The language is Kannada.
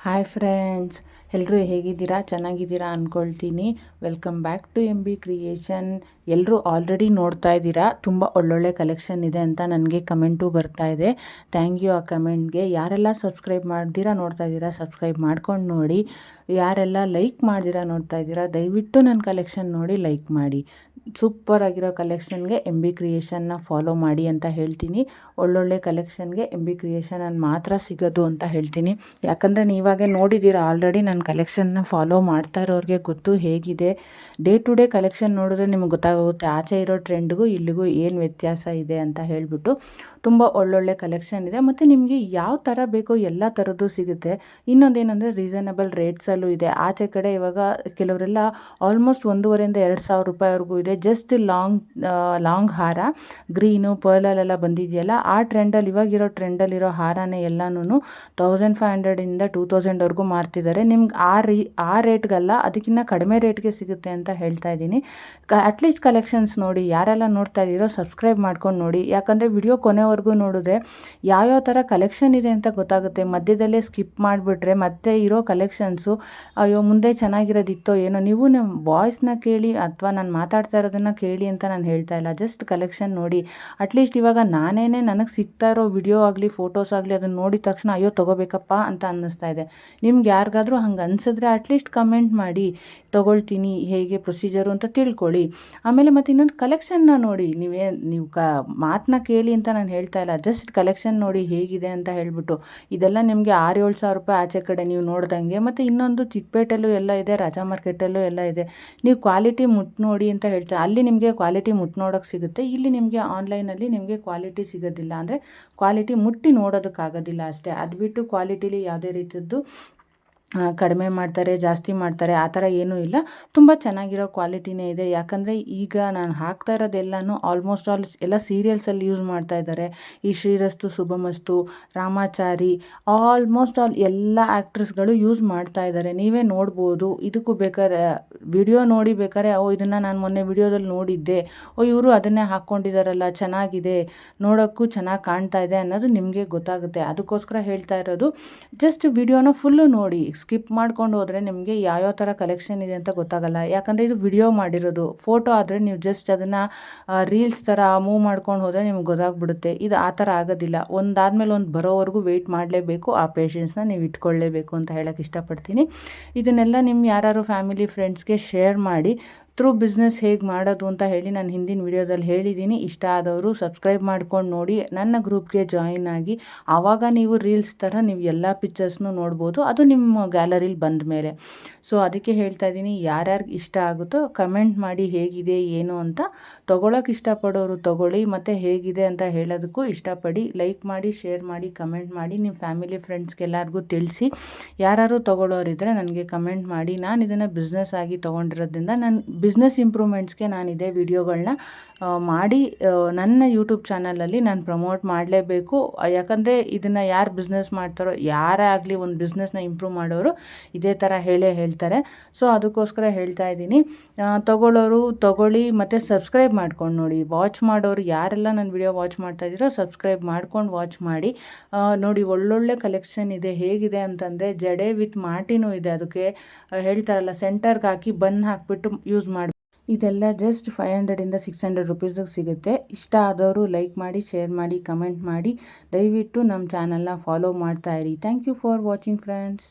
ಹಾಯ್ ಫ್ರೆಂಡ್ಸ್, ಎಲ್ಲರೂ ಹೇಗಿದ್ದೀರಾ? ಚೆನ್ನಾಗಿದ್ದೀರಾ ಅಂದ್ಕೊಳ್ತೀನಿ. Welcome back to M B creation. ಎಲ್ಲರೂ ಆಲ್ರೆಡಿ ನೋಡ್ತಾ ಇದ್ದೀರಾ, ತುಂಬ ಒಳ್ಳೊಳ್ಳೆ ಕಲೆಕ್ಷನ್ ಇದೆ ಅಂತ ನನಗೆ ಕಮೆಂಟು ಬರ್ತಾ ಇದೆ. ಥ್ಯಾಂಕ್ ಯು ಆ ಕಮೆಂಟ್ಗೆ. ಯಾರೆಲ್ಲ ಸಬ್ಸ್ಕ್ರೈಬ್ ಮಾಡ್ದಿರಾ ನೋಡ್ತಾ ಇದ್ದೀರಾ, ಸಬ್ಸ್ಕ್ರೈಬ್ ಮಾಡ್ಕೊಂಡು ನೋಡಿ. ಯಾರೆಲ್ಲ ಲೈಕ್ ಮಾಡ್ದಿರಾ ನೋಡ್ತಾ ಇದ್ದೀರಾ, ದಯವಿಟ್ಟು ನನ್ನ ಕಲೆಕ್ಷನ್ ನೋಡಿ ಲೈಕ್ ಮಾಡಿ. ಸೂಪರ್ ಆಗಿರೋ ಕಲೆಕ್ಷನ್ಗೆ ಎಮ್ ಬಿ ಕ್ರಿಯೇಷನ್ನ ಫಾಲೋ ಮಾಡಿ ಅಂತ ಹೇಳ್ತೀನಿ. ಒಳ್ಳೊಳ್ಳೆ ಕಲೆಕ್ಷನ್ಗೆ ಎಮ್ ಬಿ ಕ್ರಿಯೇಷನಲ್ಲಿ ಮಾತ್ರ ಸಿಗೋದು ಅಂತ ಹೇಳ್ತೀನಿ. ಯಾಕಂದರೆ ನೀವಾಗೆ ನೋಡಿದ್ದೀರಾ ಆಲ್ರೆಡಿ ನನ್ನ ಕಲೆಕ್ಷನ್ನ ಫಾಲೋ ಮಾಡ್ತಾ ಇರೋರಿಗೆ ಗೊತ್ತು ಹೇಗಿದೆ. ಡೇ ಟು ಡೇ ಕಲೆಕ್ಷನ್ ನೋಡಿದ್ರೆ ನಿಮಗೆ ಗೊತ್ತಾಗುತ್ತೆ ಆಚೆ ಇರೋ ಟ್ರೆಂಡ್ಗೂ ಇಲ್ಲಿಗೂ ಏನು ವ್ಯತ್ಯಾಸ ಇದೆ ಅಂತ ಹೇಳಿಬಿಟ್ಟು. ತುಂಬ ಒಳ್ಳೊಳ್ಳೆ ಕಲೆಕ್ಷನ್ ಇದೆ ಮತ್ತು ನಿಮಗೆ ಯಾವ ಥರ ಬೇಕೋ ಎಲ್ಲ ಥರದ್ದು ಸಿಗುತ್ತೆ. ಇನ್ನೊಂದೇನೆಂದರೆ ರೀಸನಬಲ್ ರೇಟ್ಸಲ್ಲೂ ಇದೆ. ಆಚೆ ಕಡೆ ಇವಾಗ ಕೆಲವರೆಲ್ಲ ಆಲ್ಮೋಸ್ಟ್ 1,500 2,000 ರೂಪಾಯಿವರೆಗೂ ಇದೆ. ಜಸ್ಟ್ ಲಾಂಗ್ ಹಾರ ಗ್ರೀನು ಪರ್ಲಲ್ಲೆಲ್ಲ ಬಂದಿದೆಯಲ್ಲ, ಆ ಟ್ರೆಂಡಲ್ಲಿ ಇವಾಗಿರೋ ಟ್ರೆಂಡಲ್ಲಿರೋ ಹಾರನೇ ಎಲ್ಲನೂ 1,500ಇಂದ 2,000ವರೆಗೂ ಮಾರ್ತಿದ್ದಾರೆ. ನಿಮ್ಗೆ ಆ ರೇಟ್ಗಲ್ಲ, ಅದಕ್ಕಿಂತ ಕಡಿಮೆ ರೇಟ್ಗೆ ಸಿಗುತ್ತೆ ಅಂತ ಹೇಳ್ತಾ ಇದ್ದೀನಿ. ಅಟ್ಲೀಸ್ಟ್ ಕಲೆಕ್ಷನ್ಸ್ ನೋಡಿ. ಯಾರೆಲ್ಲ ನೋಡ್ತಾ ಇದ್ದೀರೋ ಸಬ್ಸ್ಕ್ರೈಬ್ ಮಾಡ್ಕೊಂಡು ನೋಡಿ. ಯಾಕಂದರೆ ವಿಡಿಯೋ ಕೊನೆವರೆಗೂ ನೋಡಿದ್ರೆ ಯಾವ್ಯಾವ ಥರ ಕಲೆಕ್ಷನ್ ಇದೆ ಅಂತ ಗೊತ್ತಾಗುತ್ತೆ. ಮಧ್ಯದಲ್ಲೇ ಸ್ಕಿಪ್ ಮಾಡಿಬಿಟ್ರೆ ಮತ್ತೆ ಇರೋ ಕಲೆಕ್ಷನ್ಸು ಅಯ್ಯೋ ಮುಂದೆ ಚೆನ್ನಾಗಿರೋದಿತ್ತೋ ಏನೋ. ನೀವು ನಮ್ಮ ವಾಯ್ಸ್ನ ಕೇಳಿ ಅಥವಾ ನಾನು ಮಾತಾಡ್ತಾ ಇರೋದನ್ನು ಕೇಳಿ ಅಂತ ನಾನು ಹೇಳ್ತಾ ಇಲ್ಲ, ಜಸ್ಟ್ ಕಲೆಕ್ಷನ್ ನೋಡಿ. ಅಟ್ಲೀಸ್ಟ್ ಇವಾಗ ನನಗೆ ಸಿಗ್ತಾ ಇರೋ ವಿಡಿಯೋ ಆಗಲಿ ಫೋಟೋಸ್ ಆಗಲಿ ಅದನ್ನು ನೋಡಿದ ತಕ್ಷಣ ಅಯ್ಯೋ ತೊಗೋಬೇಕಪ್ಪ ಅಂತ ಅನ್ನಿಸ್ತಾ ಇದೆ. ನಿಮ್ಗೆ ಯಾರಿಗಾದ್ರೂ ಹಂಗೆ ಅನಿಸಿದ್ರೆ ಅಟ್ಲೀಸ್ಟ್ ಕಮೆಂಟ್ ಮಾಡಿ, ತೊಗೊಳ್ತೀನಿ ಹೇಗೆ ಪ್ರೊಸೀಜರು ಅಂತ ತಿಳ್ಕೊಳ್ಳಿ. ಆಮೇಲೆ ಮತ್ತು ಇನ್ನೊಂದು ಕಲೆಕ್ಷನ್ನ ನೋಡಿ. ನೀವು ಮಾತನ್ನ ಕೇಳಿ ಅಂತ ನಾನು ಹೇಳ್ತಾ ಇಲ್ಲ, ಜಸ್ಟ್ ಕಲೆಕ್ಷನ್ ನೋಡಿ ಹೇಗಿದೆ ಅಂತ ಹೇಳ್ಬಿಟ್ಟು. ಇದೆಲ್ಲ ನಿಮಗೆ 6,000 7,000 ರೂಪಾಯಿ ಆಚೆ ಕಡೆ ನೀವು ನೋಡ್ದಂಗೆ. ಮತ್ತು ಇನ್ನೊಂದು ಚಿಕ್ಕಪೇಟೆಲ್ಲೂ ಎಲ್ಲ ಇದೆ, ರಾಜಾ ಮಾರ್ಕೆಟಲ್ಲೂ ಎಲ್ಲ ಇದೆ. ನೀವು ಕ್ವಾಲಿಟಿ ಮುಟ್ಟು ನೋಡಿ ಅಂತ ಹೇಳ್ತಾರೆ. ಅಲ್ಲಿ ನಿಮಗೆ ಕ್ವಾಲಿಟಿ ಮುಟ್ಟು ನೋಡೋಕ್ಕೆ ಸಿಗುತ್ತೆ. ಇಲ್ಲಿ ನಿಮಗೆ ಆನ್ಲೈನಲ್ಲಿ ನಿಮಗೆ ಕ್ವಾಲಿಟಿ ಸಿಗೋದಿಲ್ಲ. ಅಂದರೆ ಕ್ವಾಲಿಟಿ ಮುಟ್ಟಿ ನೋಡೋದಕ್ಕಾಗೋದಿಲ್ಲ ಅಷ್ಟೇ. ಅದು ಬಿಟ್ಟು ಕ್ವಾಲಿಟಿಲಿ ಯಾವುದೇ ರೀತಿಯದ್ದು ಕಡಿಮೆ ಮಾಡ್ತಾರೆ ಜಾಸ್ತಿ ಮಾಡ್ತಾರೆ ಆ ಥರ ಏನೂ ಇಲ್ಲ. ತುಂಬ ಚೆನ್ನಾಗಿರೋ ಕ್ವಾಲಿಟಿನೇ ಇದೆ. ಯಾಕಂದರೆ ಈಗ ನಾನು ಹಾಕ್ತಾ ಇರೋದೆಲ್ಲನೂ ಆಲ್ಮೋಸ್ಟ್ ಆಲ್ ಎಲ್ಲ ಸೀರಿಯಲ್ಸಲ್ಲಿ ಯೂಸ್ ಮಾಡ್ತಾ ಇದ್ದಾರೆ. ಈ ಶ್ರೀರಸ್ತು ಶುಭಮಸ್ತು, ರಾಮಾಚಾರಿ, ಆಲ್ಮೋಸ್ಟ್ ಆಲ್ ಎಲ್ಲ ಆ್ಯಕ್ಟ್ರಸ್ಗಳು ಯೂಸ್ ಮಾಡ್ತಾ ಇದ್ದಾರೆ. ನೀವೇ ನೋಡ್ಬೋದು. ಇದಕ್ಕೂ ಬೇಕಾದ್ರೆ ವಿಡಿಯೋ ನೋಡಿ ಬೇಕಾದ್ರೆ ಇದನ್ನು ನಾನು ಮೊನ್ನೆ ವಿಡಿಯೋದಲ್ಲಿ ನೋಡಿದ್ದೆ, ಇವರು ಅದನ್ನೇ ಹಾಕ್ಕೊಂಡಿದ್ದಾರಲ್ಲ, ಚೆನ್ನಾಗಿದೆ, ನೋಡೋಕ್ಕೂ ಚೆನ್ನಾಗಿ ಕಾಣ್ತಾ ಇದೆ ಅನ್ನೋದು ನಿಮಗೆ ಗೊತ್ತಾಗುತ್ತೆ. ಅದಕ್ಕೋಸ್ಕರ ಹೇಳ್ತಾ ಇರೋದು, ಜಸ್ಟ್ ವಿಡಿಯೋನ ಫುಲ್ಲು ನೋಡಿ. ಸ್ಕಿಪ್ ಮಾಡ್ಕೊಂಡು ಹೋದರೆ ನಿಮಗೆ ಯಾವ್ಯಾವ ಥರ ಕಲೆಕ್ಷನ್ ಇದೆ ಅಂತ ಗೊತ್ತಾಗಲ್ಲ. ಯಾಕಂದರೆ ಇದು ವಿಡಿಯೋ ಮಾಡಿರೋದು. ಫೋಟೋ ಆದರೆ ನೀವು ಜಸ್ಟ್ ಅದನ್ನು ರೀಲ್ಸ್ ಥರ ಮೂವ್ ಮಾಡ್ಕೊಂಡು ಹೋದರೆ ನಿಮ್ಗೆ ಗೊತ್ತಾಗ್ಬಿಡುತ್ತೆ. ಇದು ಆ ಥರ ಆಗೋದಿಲ್ಲ. ಒಂದಾದಮೇಲೆ ಒಂದು ಬರೋವರೆಗೂ ವೆಯ್ಟ್ ಮಾಡಲೇಬೇಕು. ಆ ಪೇಷನ್ಸ್ನ ನೀವು ಇಟ್ಕೊಳ್ಳೇಬೇಕು ಅಂತ ಹೇಳೋಕ್ಕೆ ಇಷ್ಟಪಡ್ತೀನಿ. ಇದನ್ನೆಲ್ಲ ನಿಮ್ಮ ಯಾರು ಫ್ಯಾಮಿಲಿ ಫ್ರೆಂಡ್ಸ್ಗೆ ಶೇರ್ ಮಾಡಿ. ಥ್ರೂ ಬಿಸ್ನೆಸ್ ಹೇಗೆ ಮಾಡೋದು ಅಂತ ಹೇಳಿ ನಾನು ಹಿಂದಿನ ವಿಡಿಯೋದಲ್ಲಿ ಹೇಳಿದ್ದೀನಿ. ಇಷ್ಟ ಆದವರು ಸಬ್ಸ್ಕ್ರೈಬ್ ಮಾಡ್ಕೊಂಡು ನೋಡಿ, ನನ್ನ ಗ್ರೂಪ್ಗೆ ಜಾಯಿನ್ ಆಗಿ. ಆವಾಗ ನೀವು ರೀಲ್ಸ್ ಥರ ನೀವು ಎಲ್ಲ ಪಿಕ್ಚರ್ಸ್ನೂ ನೋಡ್ಬೋದು, ಅದು ನಿಮ್ಮ ಗ್ಯಾಲರಿಲಿ ಬಂದ ಮೇಲೆ. ಸೊ ಅದಕ್ಕೆ ಹೇಳ್ತಾ ಇದ್ದೀನಿ, ಯಾರ್ಯಾರಿಗೆ ಇಷ್ಟ ಆಗುತ್ತೋ ಕಮೆಂಟ್ ಮಾಡಿ ಹೇಗಿದೆ ಏನು ಅಂತ. ತೊಗೊಳಕ್ಕೆ ಇಷ್ಟಪಡೋರು ತೊಗೊಳ್ಳಿ, ಮತ್ತು ಹೇಗಿದೆ ಅಂತ ಹೇಳೋದಕ್ಕೂ ಇಷ್ಟಪಡಿ. ಲೈಕ್ ಮಾಡಿ, ಶೇರ್ ಮಾಡಿ, ಕಮೆಂಟ್ ಮಾಡಿ, ನಿಮ್ಮ ಫ್ಯಾಮಿಲಿ ಫ್ರೆಂಡ್ಸ್ಗೆಲ್ಲರಿಗೂ ತಿಳಿಸಿ. ಯಾರು ತೊಗೊಳ್ಳೋರಿದ್ದರೆ ನನಗೆ ಕಮೆಂಟ್ ಮಾಡಿ. ನಾನು ಇದನ್ನು ಬಿಸ್ನೆಸ್ ಆಗಿ ತೊಗೊಂಡಿರೋದ್ರಿಂದ ನಾನು ಬಿಸ್ನೆಸ್ ಇಂಪ್ರೂವ್ಮೆಂಟ್ಸ್ಗೆ ನಾನು ಇದೇ ವಿಡಿಯೋಗಳನ್ನ ಮಾಡಿ ನನ್ನ ಯೂಟ್ಯೂಬ್ ಚಾನಲಲ್ಲಿ ನಾನು ಪ್ರಮೋಟ್ ಮಾಡಲೇಬೇಕು. ಯಾಕಂದರೆ ಇದನ್ನು ಯಾರು ಬಿಸ್ನೆಸ್ ಮಾಡ್ತಾರೋ, ಯಾರೇ ಆಗಲಿ ಒಂದು ಬಿಸ್ನೆಸ್ನ ಇಂಪ್ರೂವ್ ಮಾಡೋರು ಇದೇ ಥರ ಹೇಳ್ತಾರೆ. ಸೊ ಅದಕ್ಕೋಸ್ಕರ ಹೇಳ್ತಾ ಇದ್ದೀನಿ, ತೊಗೊಳ್ಳೋರು ತೊಗೊಳ್ಳಿ ಮತ್ತು ಸಬ್ಸ್ಕ್ರೈಬ್ ಮಾಡ್ಕೊಂಡು ನೋಡಿ. ವಾಚ್ ಮಾಡೋರು ಯಾರೆಲ್ಲ ನನ್ನ ವಿಡಿಯೋ ವಾಚ್ ಮಾಡ್ತಾ ಇದ್ದೀರೋ ಸಬ್ಸ್ಕ್ರೈಬ್ ಮಾಡ್ಕೊಂಡು ವಾಚ್ ಮಾಡಿ. ನೋಡಿ ಒಳ್ಳೊಳ್ಳೆ ಕಲೆಕ್ಷನ್ ಇದೆ. ಹೇಗಿದೆ ಅಂತಂದರೆ ಜಡೆ ವಿತ್ ಮಾಟಿನೂ ಇದೆ. ಅದಕ್ಕೆ ಹೇಳ್ತಾರಲ್ಲ ಸೆಂಟರ್ಗೆ ಹಾಕಿ ಬನ್ ಹಾಕಿಬಿಟ್ಟು ಯೂಸ್ ಮಾಡಿ. ಇದೆಲ್ಲ ಜಸ್ಟ್ 500ಇಂದ 600 ರೂಪೀಸಿಗೆ ಸಿಗುತ್ತೆ. ಇಷ್ಟ ಆದವರು ಲೈಕ್ ಮಾಡಿ, ಶೇರ್ ಮಾಡಿ, ಕಮೆಂಟ್ ಮಾಡಿ. ದಯವಿಟ್ಟು ನಮ್ಮ ಚಾನಲ್ನ ಫಾಲೋ ಮಾಡ್ತಾ ಇರಿ. Thank you for watching friends.